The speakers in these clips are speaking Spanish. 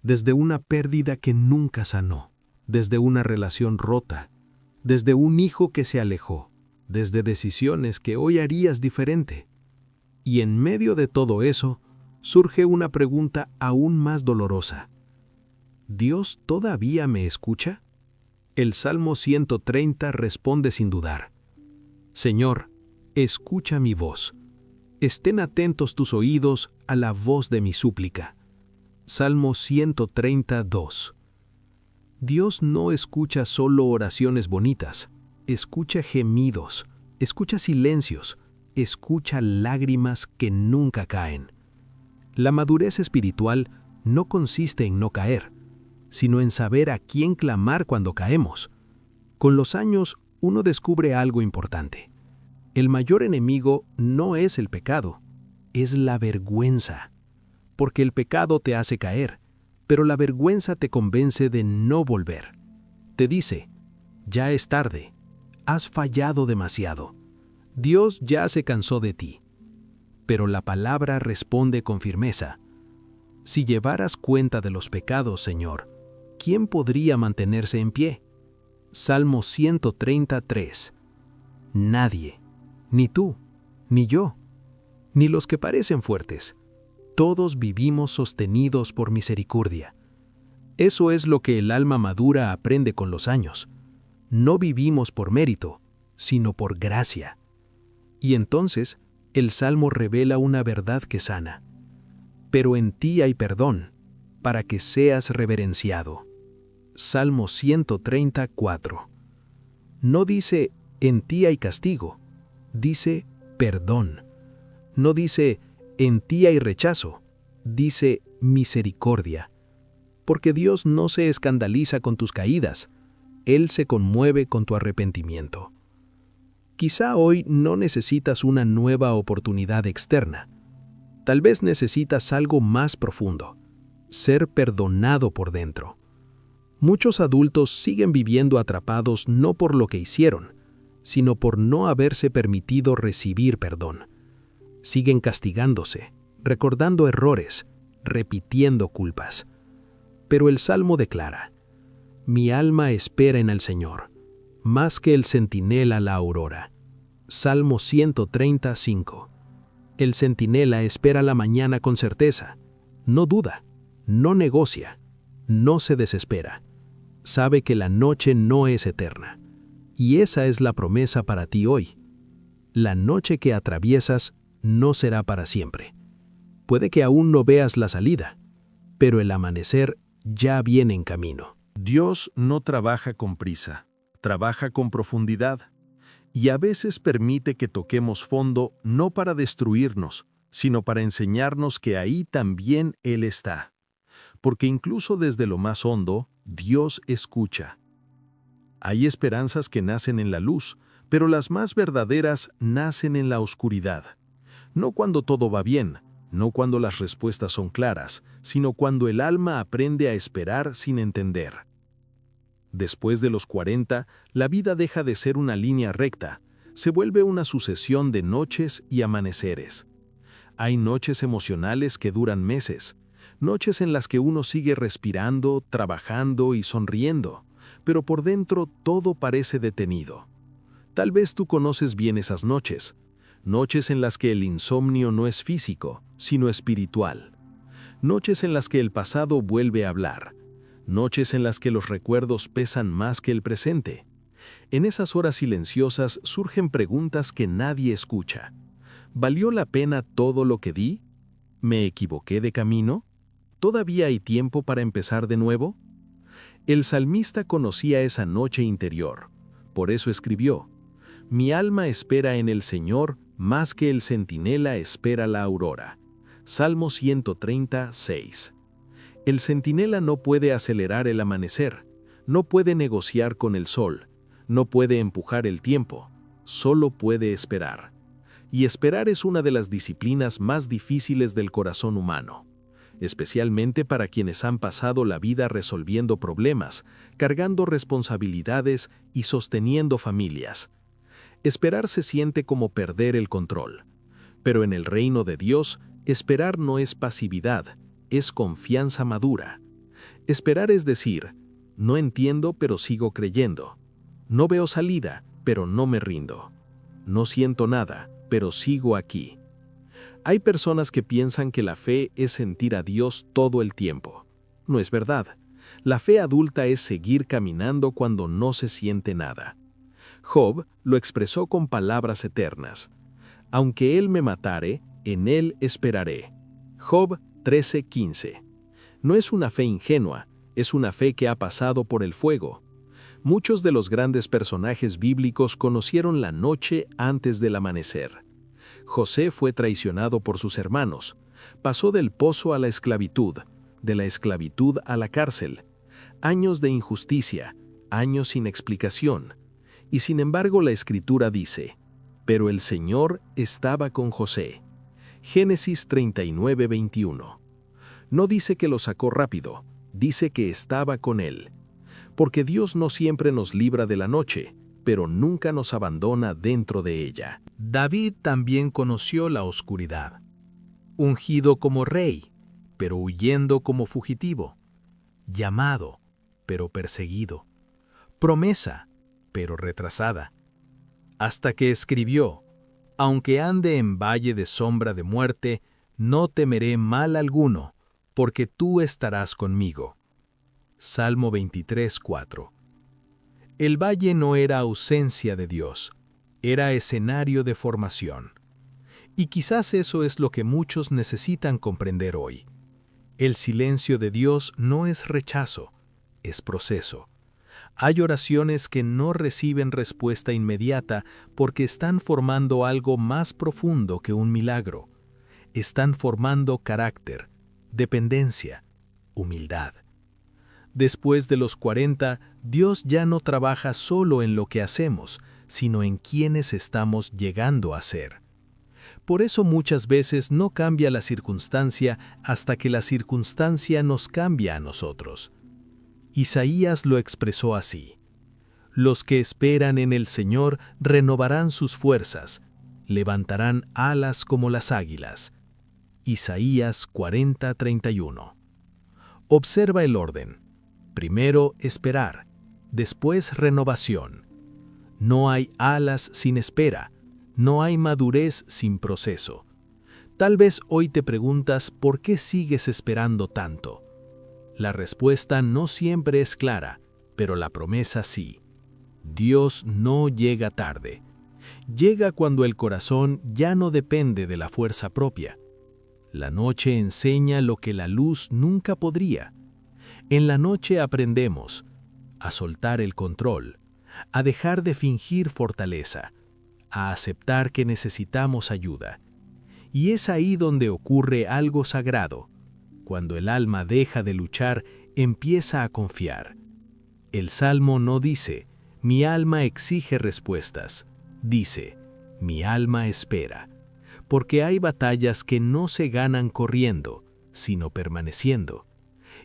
desde una pérdida que nunca sanó, desde una relación rota, desde un hijo que se alejó, desde decisiones que hoy harías diferente. Y en medio de todo eso, surge una pregunta aún más dolorosa. ¿Dios todavía me escucha? El Salmo 130 responde sin dudar. Señor, escucha mi voz. Estén atentos tus oídos a la voz de mi súplica. Salmo 132. Dios no escucha solo oraciones bonitas, escucha gemidos, escucha silencios, escucha lágrimas que nunca caen. La madurez espiritual no consiste en no caer, sino en saber a quién clamar cuando caemos. Con los años, uno descubre algo importante. El mayor enemigo no es el pecado, es la vergüenza. Porque el pecado te hace caer, pero la vergüenza te convence de no volver. Te dice, ya es tarde, has fallado demasiado. Dios ya se cansó de ti. Pero la palabra responde con firmeza. Si llevaras cuenta de los pecados, Señor, ¿quién podría mantenerse en pie? Salmo 133. Nadie, ni tú, ni yo, ni los que parecen fuertes. Todos vivimos sostenidos por misericordia. Eso es lo que el alma madura aprende con los años. No vivimos por mérito, sino por gracia. Y entonces, el Salmo revela una verdad que sana. Pero en ti hay perdón, para que seas reverenciado. Salmo 134. No dice, en ti hay castigo, dice, perdón. No dice, en ti hay rechazo, dice, misericordia. Porque Dios no se escandaliza con tus caídas, Él se conmueve con tu arrepentimiento. Quizá hoy no necesitas una nueva oportunidad externa. Tal vez necesitas algo más profundo, ser perdonado por dentro. Muchos adultos siguen viviendo atrapados no por lo que hicieron, sino por no haberse permitido recibir perdón. Siguen castigándose, recordando errores, repitiendo culpas. Pero el Salmo declara, mi alma espera en el Señor, más que el centinela la aurora. Salmo 135. El centinela espera la mañana con certeza, no duda, no negocia, no se desespera. Sabe que la noche no es eterna. Y esa es la promesa para ti hoy. La noche que atraviesas no será para siempre. Puede que aún no veas la salida, pero el amanecer ya viene en camino. Dios no trabaja con prisa, trabaja con profundidad. Y a veces permite que toquemos fondo no para destruirnos, sino para enseñarnos que ahí también Él está. Porque incluso desde lo más hondo, Dios escucha. Hay esperanzas que nacen en la luz, pero las más verdaderas nacen en la oscuridad. No cuando todo va bien, no cuando las respuestas son claras, sino cuando el alma aprende a esperar sin entender. Después de los 40, la vida deja de ser una línea recta, se vuelve una sucesión de noches y amaneceres. Hay noches emocionales que duran meses, noches en las que uno sigue respirando, trabajando y sonriendo, pero por dentro todo parece detenido. Tal vez tú conoces bien esas noches, noches en las que el insomnio no es físico, sino espiritual. Noches en las que el pasado vuelve a hablar. Noches en las que los recuerdos pesan más que el presente. En esas horas silenciosas surgen preguntas que nadie escucha. ¿Valió la pena todo lo que di? ¿Me equivoqué de camino? ¿Todavía hay tiempo para empezar de nuevo? El salmista conocía esa noche interior. Por eso escribió, mi alma espera en el Señor más que el centinela espera la aurora. Salmo 136. El centinela no puede acelerar el amanecer, no puede negociar con el sol, no puede empujar el tiempo, solo puede esperar. Y esperar es una de las disciplinas más difíciles del corazón humano, especialmente para quienes han pasado la vida resolviendo problemas, cargando responsabilidades y sosteniendo familias. Esperar se siente como perder el control, pero en el reino de Dios, esperar no es pasividad, es confianza madura. Esperar es decir, no entiendo pero sigo creyendo. No veo salida, pero no me rindo. No siento nada, pero sigo aquí. Hay personas que piensan que la fe es sentir a Dios todo el tiempo. No es verdad. La fe adulta es seguir caminando cuando no se siente nada. Job lo expresó con palabras eternas. Aunque él me matare, en él esperaré. Job 13:15. No es una fe ingenua, es una fe que ha pasado por el fuego. Muchos de los grandes personajes bíblicos conocieron la noche antes del amanecer. José fue traicionado por sus hermanos, pasó del pozo a la esclavitud, de la esclavitud a la cárcel. Años de injusticia, años sin explicación. Y sin embargo la Escritura dice, pero el Señor estaba con José. Génesis 39:21. No dice que lo sacó rápido, dice que estaba con él. Porque Dios no siempre nos libra de la noche, pero nunca nos abandona dentro de ella. David también conoció la oscuridad. Ungido como rey, pero huyendo como fugitivo. Llamado, pero perseguido. Promesa, pero retrasada. Hasta que escribió, aunque ande en valle de sombra de muerte, no temeré mal alguno, porque tú estarás conmigo. Salmo 23:4. El valle no era ausencia de Dios, era escenario de formación. Y quizás eso es lo que muchos necesitan comprender hoy. El silencio de Dios no es rechazo, es proceso. Hay oraciones que no reciben respuesta inmediata porque están formando algo más profundo que un milagro. Están formando carácter, dependencia, humildad. Después de los 40, Dios ya no trabaja solo en lo que hacemos, sino en quienes estamos llegando a ser. Por eso muchas veces no cambia la circunstancia hasta que la circunstancia nos cambia a nosotros. Isaías lo expresó así: los que esperan en el Señor renovarán sus fuerzas, levantarán alas como las águilas. Isaías 40:31. Observa el orden. Primero esperar, después renovación. No hay alas sin espera, no hay madurez sin proceso. Tal vez hoy te preguntas por qué sigues esperando tanto. La respuesta no siempre es clara, pero la promesa sí. Dios no llega tarde. Llega cuando el corazón ya no depende de la fuerza propia. La noche enseña lo que la luz nunca podría. En la noche aprendemos a soltar el control, a dejar de fingir fortaleza, a aceptar que necesitamos ayuda. Y es ahí donde ocurre algo sagrado. Cuando el alma deja de luchar, empieza a confiar. El Salmo no dice, mi alma exige respuestas. Dice, mi alma espera. Porque hay batallas que no se ganan corriendo, sino permaneciendo.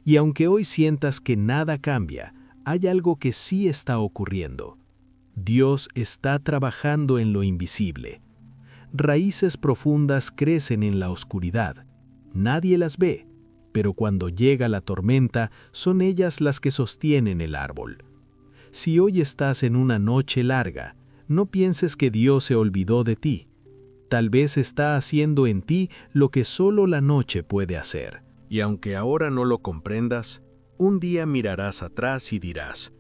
Y aunque hoy sientas que nada cambia, hay algo que sí está ocurriendo. Dios está trabajando en lo invisible. Raíces profundas crecen en la oscuridad. Nadie las ve, pero cuando llega la tormenta, son ellas las que sostienen el árbol. Si hoy estás en una noche larga, no pienses que Dios se olvidó de ti. Tal vez está haciendo en ti lo que solo la noche puede hacer. Y aunque ahora no lo comprendas, un día mirarás atrás y dirás,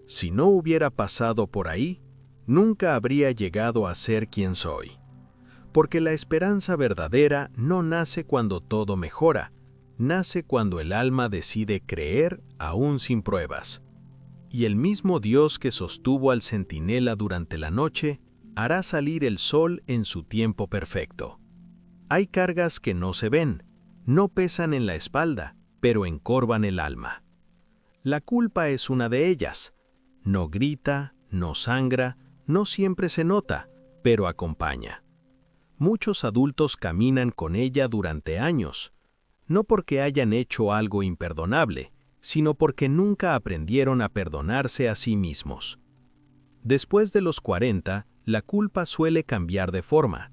si no hubiera pasado por ahí, nunca habría llegado a ser quien soy. Porque la esperanza verdadera no nace cuando todo mejora, nace cuando el alma decide creer aún sin pruebas. Y el mismo Dios que sostuvo al centinela durante la noche, hará salir el sol en su tiempo perfecto. Hay cargas que no se ven, no pesan en la espalda, pero encorvan el alma. La culpa es una de ellas. No grita, no sangra, no siempre se nota, pero acompaña. Muchos adultos caminan con ella durante años, no porque hayan hecho algo imperdonable, sino porque nunca aprendieron a perdonarse a sí mismos. Después de los 40, la culpa suele cambiar de forma.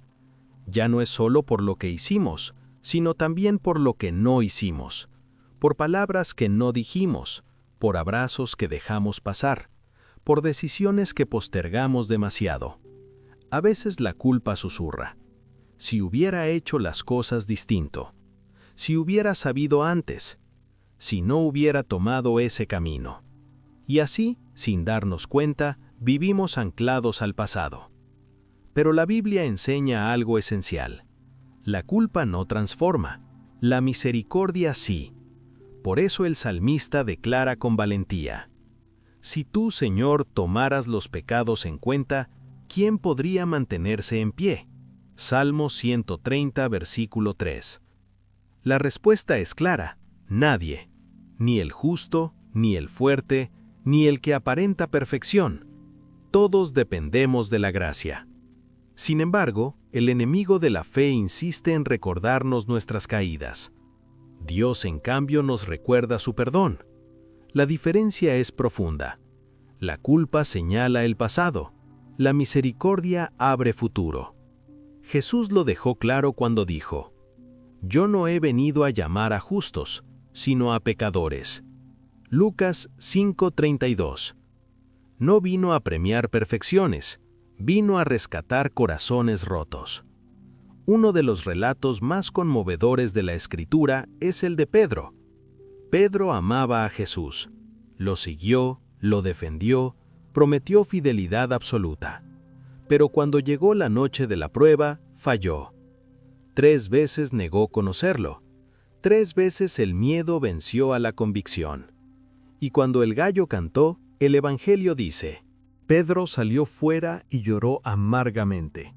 Ya no es solo por lo que hicimos, sino también por lo que no hicimos, por palabras que no dijimos, por abrazos que dejamos pasar, por decisiones que postergamos demasiado. A veces la culpa susurra: si hubiera hecho las cosas distinto, si hubiera sabido antes, si no hubiera tomado ese camino. Y así, sin darnos cuenta, vivimos anclados al pasado. Pero la Biblia enseña algo esencial. La culpa no transforma, la misericordia sí. Por eso el salmista declara con valentía: si tú, Señor, tomaras los pecados en cuenta, ¿quién podría mantenerse en pie? Salmo 130, versículo 3. La respuesta es clara: nadie, ni el justo, ni el fuerte, ni el que aparenta perfección. Todos dependemos de la gracia. Sin embargo, el enemigo de la fe insiste en recordarnos nuestras caídas. Dios, en cambio, nos recuerda su perdón. La diferencia es profunda. La culpa señala el pasado. La misericordia abre futuro. Jesús lo dejó claro cuando dijo: yo no he venido a llamar a justos, sino a pecadores. Lucas 5:32. No vino a premiar perfecciones, vino a rescatar corazones rotos. Uno de los relatos más conmovedores de la Escritura es el de Pedro. Pedro amaba a Jesús, lo siguió, lo defendió, prometió fidelidad absoluta. Pero cuando llegó la noche de la prueba, falló. 3 veces negó conocerlo. 3 veces el miedo venció a la convicción. Y cuando el gallo cantó, el Evangelio dice: Pedro salió fuera y lloró amargamente.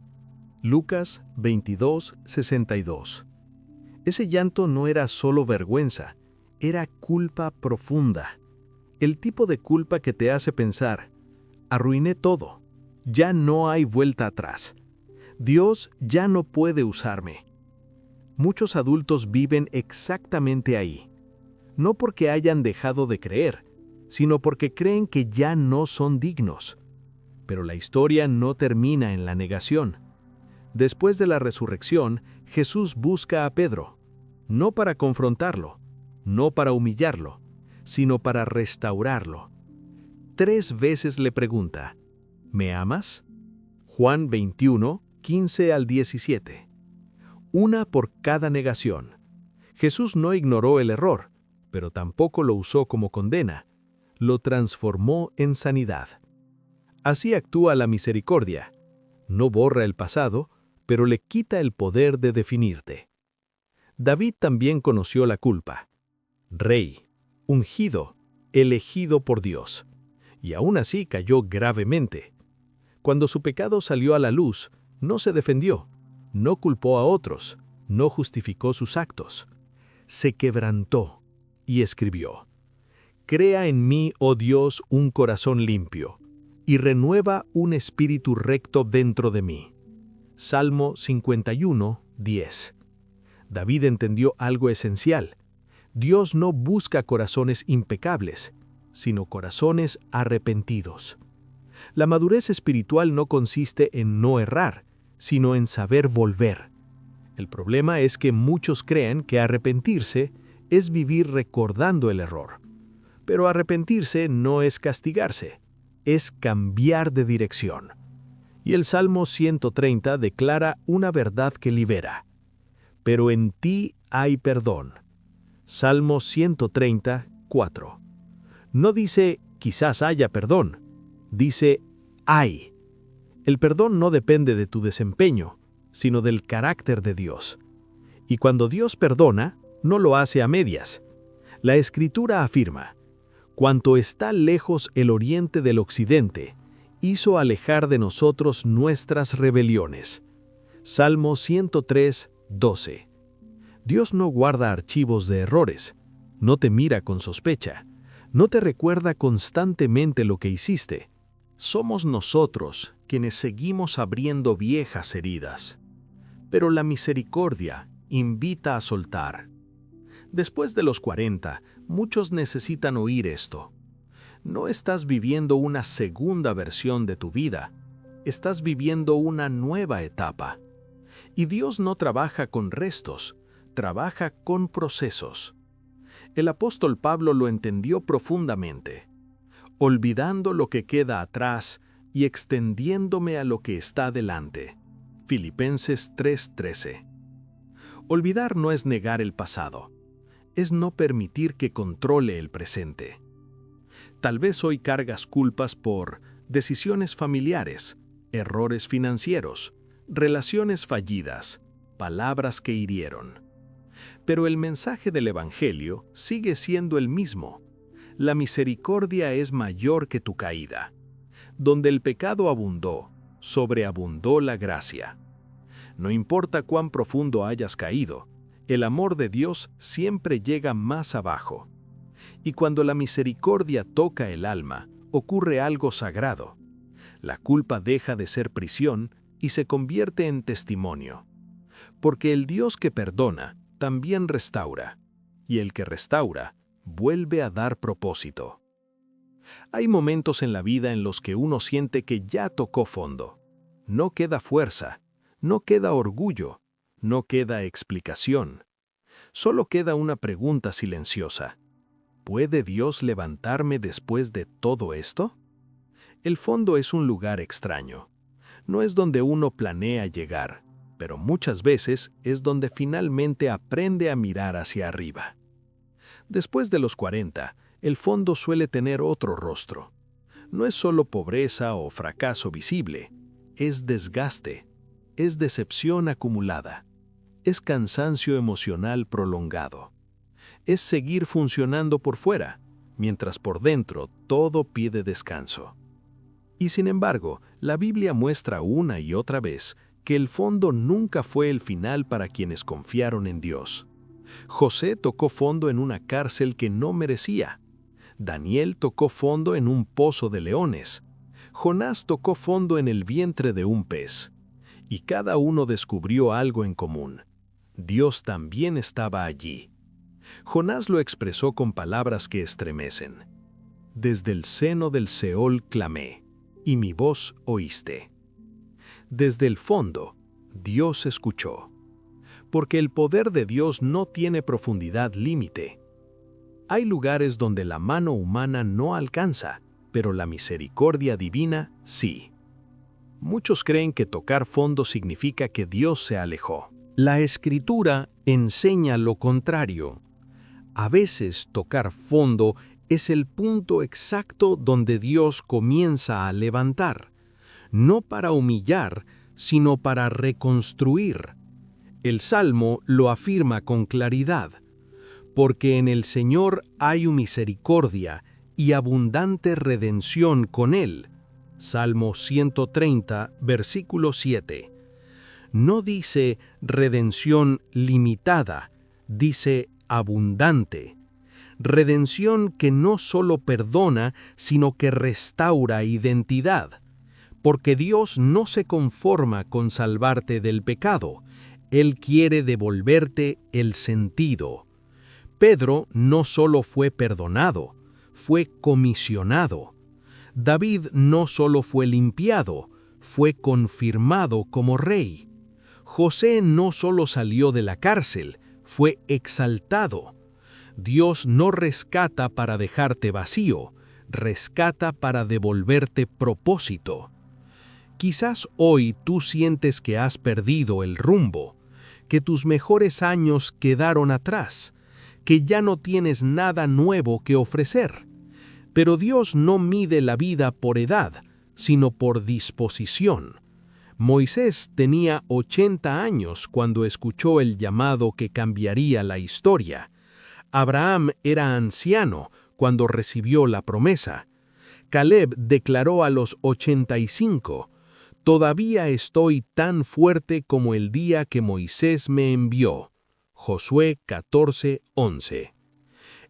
Lucas 22:62. Ese llanto no era solo vergüenza, era culpa profunda. El tipo de culpa que te hace pensar: arruiné todo, ya no hay vuelta atrás. Dios ya no puede usarme. Muchos adultos viven exactamente ahí. No porque hayan dejado de creer, sino porque creen que ya no son dignos. Pero la historia no termina en la negación. Después de la resurrección, Jesús busca a Pedro, no para confrontarlo, no para humillarlo, sino para restaurarlo. 3 veces le pregunta: ¿me amas? Juan 21, 15 al 17. Una por cada negación. Jesús no ignoró el error, pero tampoco lo usó como condena. Lo transformó en sanidad. Así actúa la misericordia. No borra el pasado, pero le quita el poder de definirte. David también conoció la culpa. Rey, ungido, elegido por Dios. Y aún así cayó gravemente. Cuando su pecado salió a la luz, no se defendió, no culpó a otros, no justificó sus actos. Se quebrantó y escribió: Crea en mí, oh Dios, un corazón limpio, y renueva un espíritu recto dentro de mí. Salmo 51, 10. David entendió algo esencial. Dios no busca corazones impecables, sino corazones arrepentidos. La madurez espiritual no consiste en no errar, sino en saber volver. El problema es que muchos creen que arrepentirse es vivir recordando el error. Pero arrepentirse no es castigarse, es cambiar de dirección. Y el Salmo 130 declara una verdad que libera: pero en ti hay perdón. Salmo 130, 4. No dice quizás haya perdón, dice hay. El perdón no depende de tu desempeño, sino del carácter de Dios. Y cuando Dios perdona, no lo hace a medias. La Escritura afirma: cuanto está lejos el oriente del occidente, hizo alejar de nosotros nuestras rebeliones. Salmo 103, 12. Dios no guarda archivos de errores, no te mira con sospecha, no te recuerda constantemente lo que hiciste. Somos nosotros quienes seguimos abriendo viejas heridas. Pero la misericordia invita a soltar. Después de los 40, muchos necesitan oír esto. No estás viviendo una segunda versión de tu vida, estás viviendo una nueva etapa. Y Dios no trabaja con restos, trabaja con procesos. El apóstol Pablo lo entendió profundamente. Olvidando lo que queda atrás y extendiéndome a lo que está delante. Filipenses 3:13. Olvidar no es negar el pasado, es no permitir que controle el presente. Tal vez hoy cargas culpas por decisiones familiares, errores financieros, relaciones fallidas, palabras que hirieron. Pero el mensaje del Evangelio sigue siendo el mismo. La misericordia es mayor que tu caída. Donde el pecado abundó, sobreabundó la gracia. No importa cuán profundo hayas caído, el amor de Dios siempre llega más abajo. Y cuando la misericordia toca el alma, ocurre algo sagrado. La culpa deja de ser prisión y se convierte en testimonio. Porque el Dios que perdona también restaura, y el que restaura vuelve a dar propósito. Hay momentos en la vida en los que uno siente que ya tocó fondo. No queda fuerza, no queda orgullo, no queda explicación. Solo queda una pregunta silenciosa. ¿Puede Dios levantarme después de todo esto? El fondo es un lugar extraño. No es donde uno planea llegar, pero muchas veces es donde finalmente aprende a mirar hacia arriba. Después de los 40, el fondo suele tener otro rostro. No es solo pobreza o fracaso visible, es desgaste, es decepción acumulada, es cansancio emocional prolongado. Es seguir funcionando por fuera, mientras por dentro todo pide descanso. Y sin embargo, la Biblia muestra una y otra vez que el fondo nunca fue el final para quienes confiaron en Dios. José tocó fondo en una cárcel que no merecía. Daniel tocó fondo en un pozo de leones. Jonás tocó fondo en el vientre de un pez. Y cada uno descubrió algo en común. Dios también estaba allí. Jonás lo expresó con palabras que estremecen. Desde el seno del Seol clamé, y mi voz oíste. Desde el fondo, Dios escuchó. Porque el poder de Dios no tiene profundidad límite. Hay lugares donde la mano humana no alcanza, pero la misericordia divina sí. Muchos creen que tocar fondo significa que Dios se alejó. La Escritura enseña lo contrario. A veces tocar fondo es el punto exacto donde Dios comienza a levantar, no para humillar, sino para reconstruir. El Salmo lo afirma con claridad, porque en el Señor hay misericordia y abundante redención con Él. Salmo 130, versículo 7. No dice redención limitada, dice abundante. Redención que no solo perdona, sino que restaura identidad. Porque Dios no se conforma con salvarte del pecado. Él quiere devolverte el sentido. Pedro no solo fue perdonado, fue comisionado. David no solo fue limpiado, fue confirmado como rey. José no solo salió de la cárcel, fue exaltado. Dios no rescata para dejarte vacío, rescata para devolverte propósito. Quizás hoy tú sientes que has perdido el rumbo, que tus mejores años quedaron atrás, que ya no tienes nada nuevo que ofrecer. Pero Dios no mide la vida por edad, sino por disposición. Moisés tenía 80 años cuando escuchó el llamado que cambiaría la historia. Abraham era anciano cuando recibió la promesa. Caleb declaró a los 85, «Todavía estoy tan fuerte como el día que Moisés me envió». Josué 14:11.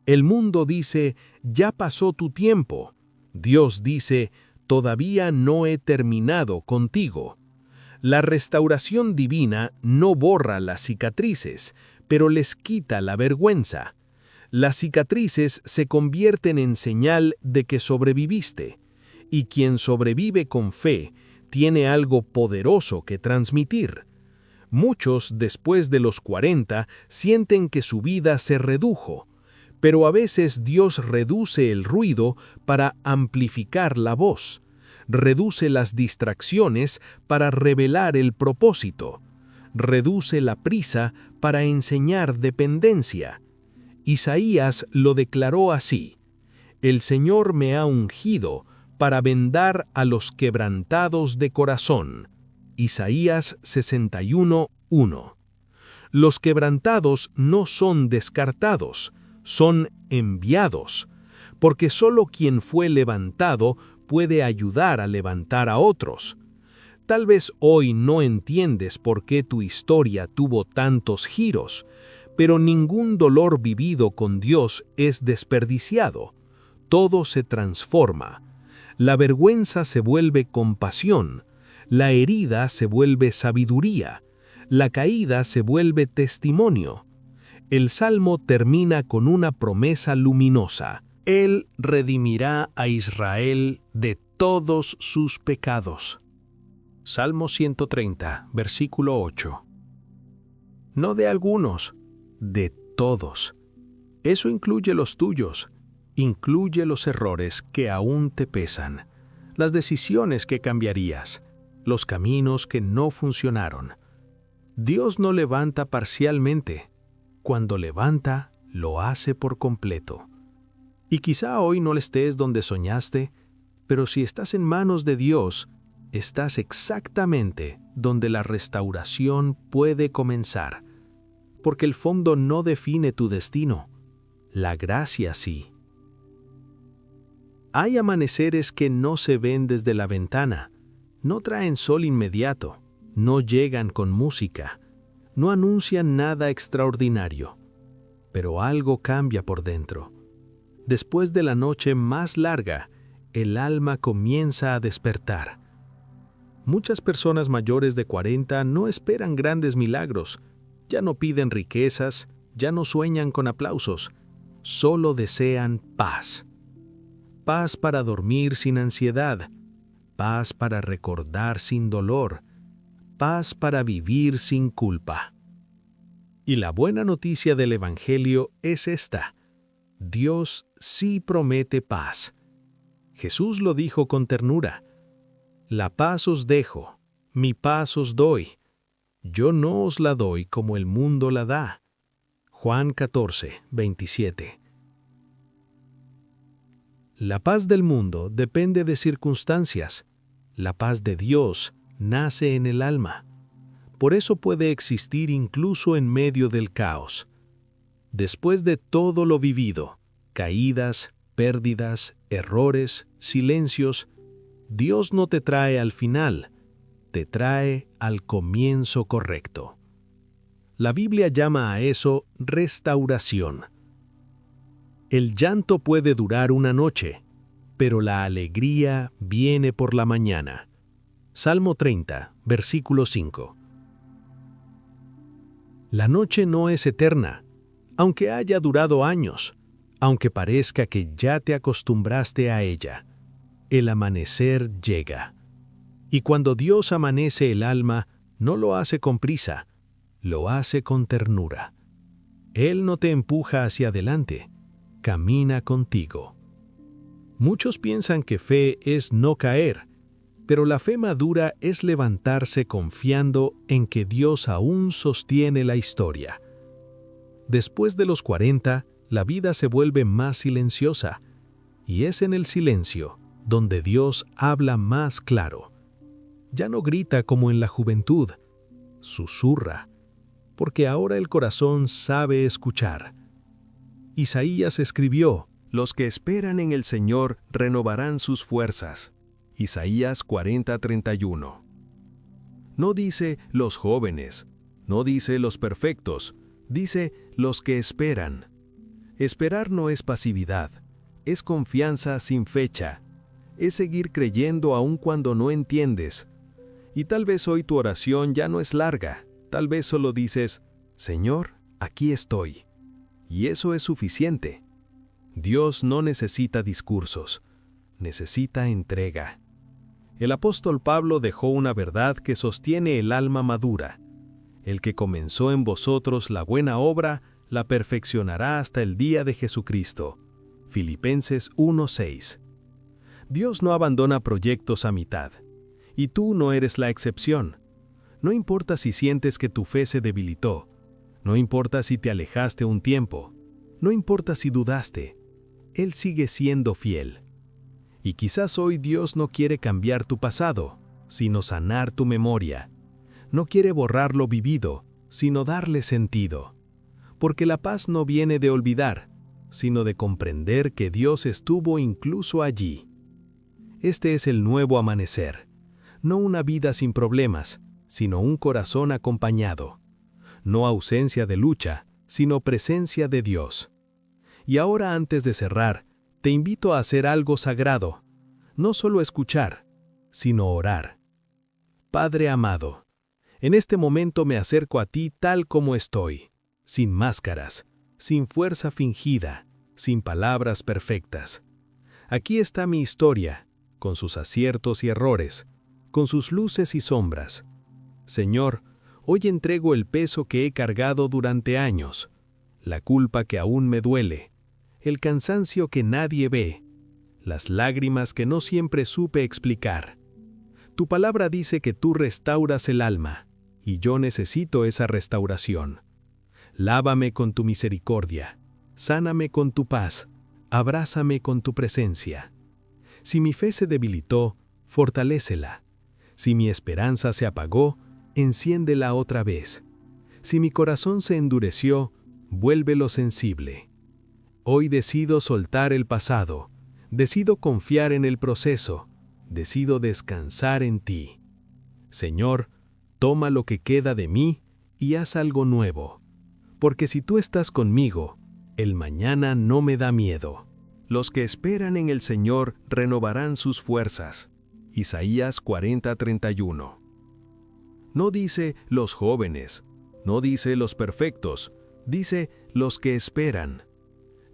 El mundo dice, «Ya pasó tu tiempo». Dios dice, «Todavía no he terminado contigo». La restauración divina no borra las cicatrices, pero les quita la vergüenza. Las cicatrices se convierten en señal de que sobreviviste, y quien sobrevive con fe tiene algo poderoso que transmitir. Muchos, después de los 40, sienten que su vida se redujo, Pero a veces Dios reduce el ruido para amplificar la voz, reduce las distracciones para revelar el propósito, reduce la prisa para enseñar dependencia. Isaías lo declaró así: «El Señor me ha ungido para vendar a los quebrantados de corazón». Isaías 61:1. Los quebrantados no son descartados, son enviados, porque solo quien fue levantado puede ayudar a levantar a otros. Tal vez hoy no entiendes por qué tu historia tuvo tantos giros, pero ningún dolor vivido con Dios es desperdiciado. Todo se transforma. La vergüenza se vuelve compasión, la herida se vuelve sabiduría, la caída se vuelve testimonio. El Salmo termina con una promesa luminosa: Él redimirá a Israel de todos sus pecados. Salmo 130, versículo 8. No de algunos, de todos. Eso incluye los tuyos, incluye los errores que aún te pesan, las decisiones que cambiarías, los caminos que no funcionaron. Dios no levanta parcialmente. Cuando levanta, lo hace por completo. Y quizá hoy no estés donde soñaste, pero si estás en manos de Dios, estás exactamente donde la restauración puede comenzar. Porque el fondo no define tu destino, la gracia sí. Hay amaneceres que no se ven desde la ventana, no traen sol inmediato, no llegan con música, no anuncian nada extraordinario, pero algo cambia por dentro. Después de la noche más larga, el alma comienza a despertar. Muchas personas mayores de 40 no esperan grandes milagros, ya no piden riquezas, ya no sueñan con aplausos, solo desean paz. Paz para dormir sin ansiedad, paz para recordar sin dolor, paz para vivir sin culpa. Y la buena noticia del Evangelio es esta: Dios sí promete paz. Jesús lo dijo con ternura: «La paz os dejo, mi paz os doy. Yo no os la doy como el mundo la da». Juan 14, 27. La paz del mundo depende de circunstancias. La paz de Dios nace en el alma. Por eso puede existir incluso en medio del caos. Después de todo lo vivido, caídas, pérdidas, errores, silencios, Dios no te trae al final, te trae al comienzo correcto. La Biblia llama a eso restauración. El llanto puede durar una noche, pero la alegría viene por la mañana. Salmo 30, versículo 5. La noche no es eterna, aunque haya durado años, aunque parezca que ya te acostumbraste a ella. El amanecer llega. Y cuando Dios amanece el alma, no lo hace con prisa, lo hace con ternura. Él no te empuja hacia adelante, camina contigo. Muchos piensan que fe es no caer, pero la fe madura es levantarse confiando en que Dios aún sostiene la historia. Después de los 40, la vida se vuelve más silenciosa, y es en el silencio donde Dios habla más claro. Ya no grita como en la juventud, susurra, porque ahora el corazón sabe escuchar. Isaías escribió: «Los que esperan en el Señor renovarán sus fuerzas». Isaías 40:31. No dice los jóvenes, no dice los perfectos, dice los que esperan. Esperar no es pasividad, es confianza sin fecha, es seguir creyendo aun cuando no entiendes. Y tal vez hoy tu oración ya no es larga, tal vez solo dices: «Señor, aquí estoy». Y eso es suficiente. Dios no necesita discursos, necesita entrega. El apóstol Pablo dejó una verdad que sostiene el alma madura: el que comenzó en vosotros la buena obra, la perfeccionará hasta el día de Jesucristo. Filipenses 1:6. Dios no abandona proyectos a mitad, y tú no eres la excepción. No importa si sientes que tu fe se debilitó, no importa si te alejaste un tiempo, no importa si dudaste, Él sigue siendo fiel. Y quizás hoy Dios no quiere cambiar tu pasado, sino sanar tu memoria. No quiere borrar lo vivido, sino darle sentido. Porque la paz no viene de olvidar, sino de comprender que Dios estuvo incluso allí. Este es el nuevo amanecer. No una vida sin problemas, sino un corazón acompañado. No ausencia de lucha, sino presencia de Dios. Y ahora, antes de cerrar, te invito a hacer algo sagrado. No solo escuchar, sino orar. Padre amado, en este momento me acerco a ti tal como estoy, sin máscaras, sin fuerza fingida, sin palabras perfectas. Aquí está mi historia, con sus aciertos y errores, con sus luces y sombras. Señor, hoy entrego el peso que he cargado durante años, la culpa que aún me duele, el cansancio que nadie ve, las lágrimas que no siempre supe explicar. Tu palabra dice que tú restauras el alma, y yo necesito esa restauración. Lávame con tu misericordia, sáname con tu paz, abrázame con tu presencia. Si mi fe se debilitó, fortalécela. Si mi esperanza se apagó, enciéndela otra vez. Si mi corazón se endureció, vuélvelo sensible. Hoy decido soltar el pasado, decido confiar en el proceso, decido descansar en ti. Señor, toma lo que queda de mí y haz algo nuevo. Porque si tú estás conmigo, el mañana no me da miedo. Los que esperan en el Señor renovarán sus fuerzas. Isaías 40:31. No dice los jóvenes, no dice los perfectos, dice los que esperan.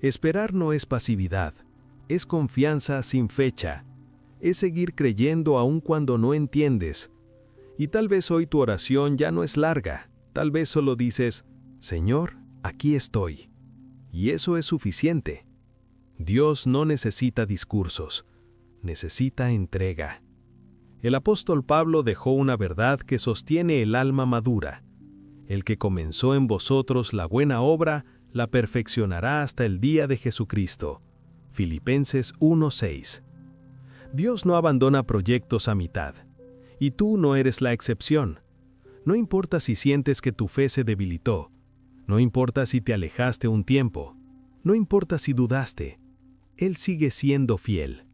Esperar no es pasividad, es confianza sin fecha, es seguir creyendo aun cuando no entiendes. Y tal vez hoy tu oración ya no es larga, tal vez solo dices, Señor, aquí estoy. Y eso es suficiente. Dios no necesita discursos, necesita entrega. El apóstol Pablo dejó una verdad que sostiene el alma madura. El que comenzó en vosotros la buena obra, la perfeccionará hasta el día de Jesucristo. Filipenses 1:6. Dios no abandona proyectos a mitad, y tú no eres la excepción. No importa si sientes que tu fe se debilitó, no importa si te alejaste un tiempo, no importa si dudaste, Él sigue siendo fiel.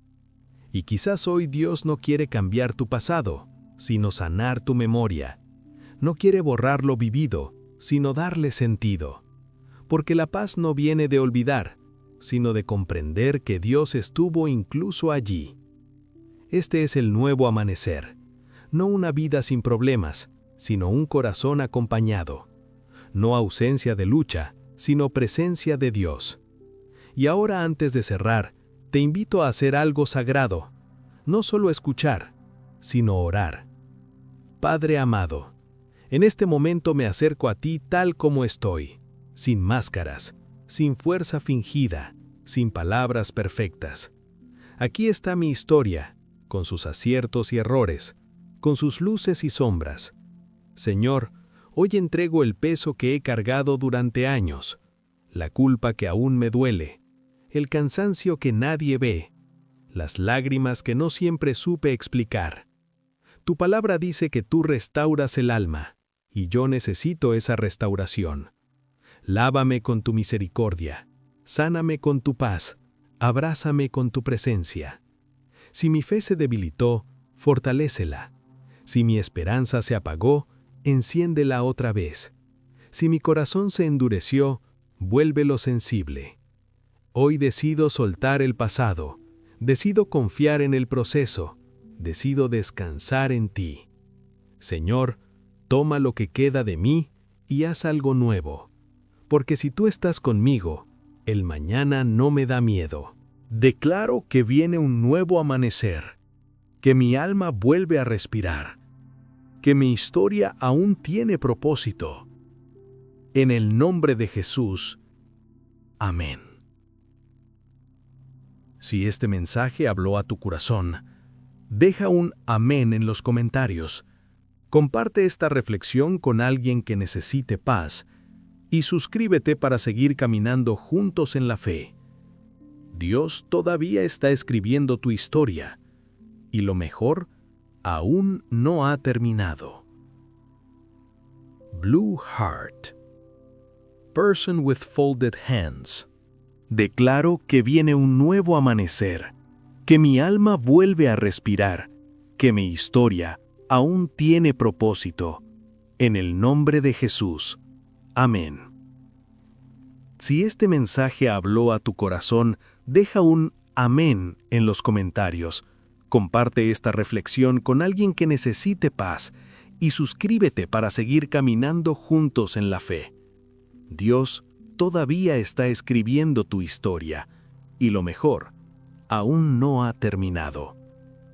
Y quizás hoy Dios no quiere cambiar tu pasado, sino sanar tu memoria. No quiere borrar lo vivido, sino darle sentido. Porque la paz no viene de olvidar, sino de comprender que Dios estuvo incluso allí. Este es el nuevo amanecer. No una vida sin problemas, sino un corazón acompañado. No ausencia de lucha, sino presencia de Dios. Y ahora, antes de cerrar, te invito a hacer algo sagrado. No solo escuchar, sino orar. Padre amado, en este momento me acerco a ti tal como estoy, sin máscaras, sin fuerza fingida, sin palabras perfectas. Aquí está mi historia, con sus aciertos y errores, con sus luces y sombras. Señor, hoy entrego el peso que he cargado durante años, la culpa que aún me duele, el cansancio que nadie ve, las lágrimas que no siempre supe explicar. Tu palabra dice que tú restauras el alma, y yo necesito esa restauración. Lávame con tu misericordia, sáname con tu paz, abrázame con tu presencia. Si mi fe se debilitó, fortalécela. Si mi esperanza se apagó, enciéndela otra vez. Si mi corazón se endureció, vuélvelo sensible. Hoy decido soltar el pasado, decido confiar en el proceso, decido descansar en ti. Señor, toma lo que queda de mí y haz algo nuevo. Porque si tú estás conmigo, el mañana no me da miedo. Declaro que viene un nuevo amanecer, que mi alma vuelve a respirar, que mi historia aún tiene propósito. En el nombre de Jesús. Amén. Si este mensaje habló a tu corazón, deja un amén en los comentarios. Comparte esta reflexión con alguien que necesite paz y suscríbete para seguir caminando juntos en la fe. Dios todavía está escribiendo tu historia y lo mejor aún no ha terminado. Blue Heart. Person with folded hands. Declaro que viene un nuevo amanecer, que mi alma vuelve a respirar, que mi historia aún tiene propósito. En el nombre de Jesús. Amén. Si este mensaje habló a tu corazón, deja un amén en los comentarios. Comparte esta reflexión con alguien que necesite paz y suscríbete para seguir caminando juntos en la fe. Dios todavía está escribiendo tu historia y lo mejor aún no ha terminado.